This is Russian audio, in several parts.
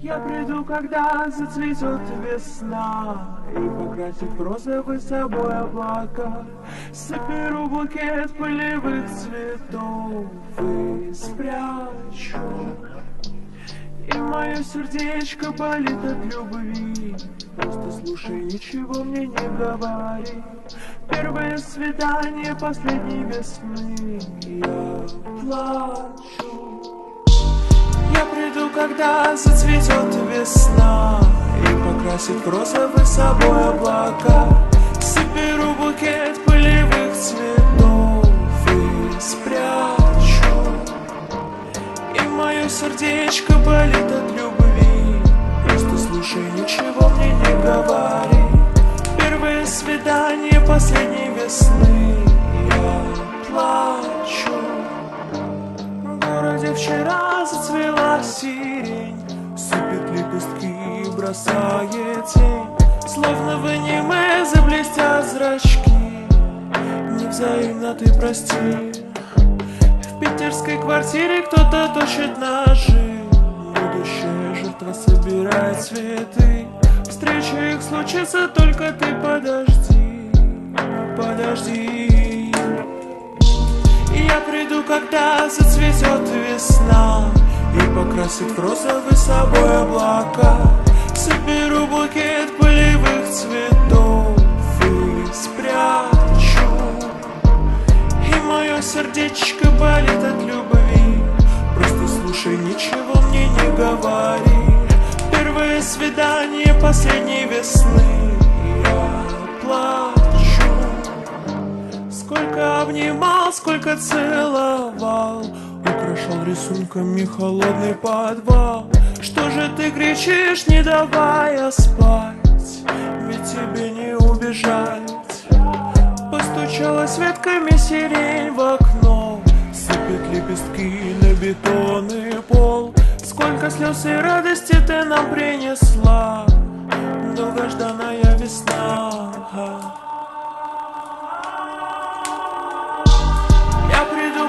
Я приду, когда зацветет весна, и покрасит в розовый собой облака. Соберу букет полевых цветов и спрячу. И мое сердечко болит от любви. Просто слушай, ничего мне не говори. Первое свидание последней весны. Я плачу. Я приду, когда зацветет весна, и покрасит в розовый собой облака. Соберу букет полевых цветов и спрячу. И мое сердечко болит от любви. Просто слушай, ничего мне не говори. Первое свидание последней весны. Я плачу. В городе вчера зацвела сирень, сыпет лепестки и бросает тень. Словно в аниме заблестят зрачки. Невзаимно ты прости. В питерской квартире кто-то точит ножи. Будущая жертва собирает цветы. Встреча их случится, только ты подожди. Подожди. Я приду, когда зацветет весна, и покрасит в розовый собой облака. Соберу букет полевых цветов и спрячу. И мое сердечко болит от любви. Просто слушай, ничего мне не говори. Первое свидание последней весны. Я плачу. Сколько обнимал, сколько целовал, украшал рисунками холодный подвал. Что же ты кричишь, не давая спать? Ведь тебе не убежать. Постучалась ветками сирень в окно, сыпет лепестки на бетонный пол. Сколько слез и радости ты нам принесла, долгожданная весна.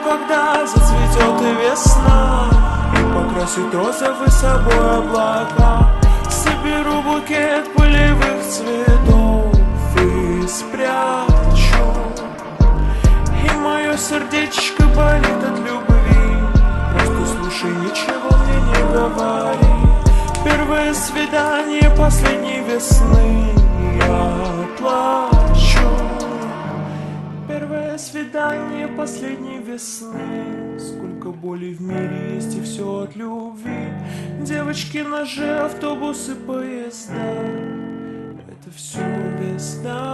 Когда зацветет и весна, и покрасит розовый собой облака. Соберу букет полевых цветов и спрячу. И мое сердечко болит от любви. Просто слушай, ничего мне не говори. Первое свидание последней весны. Я плачу. Первое свидание последней весны. Сколько боли в мире есть, и все от любви. Девочки, ножи, автобусы, поезда. Это все без нас.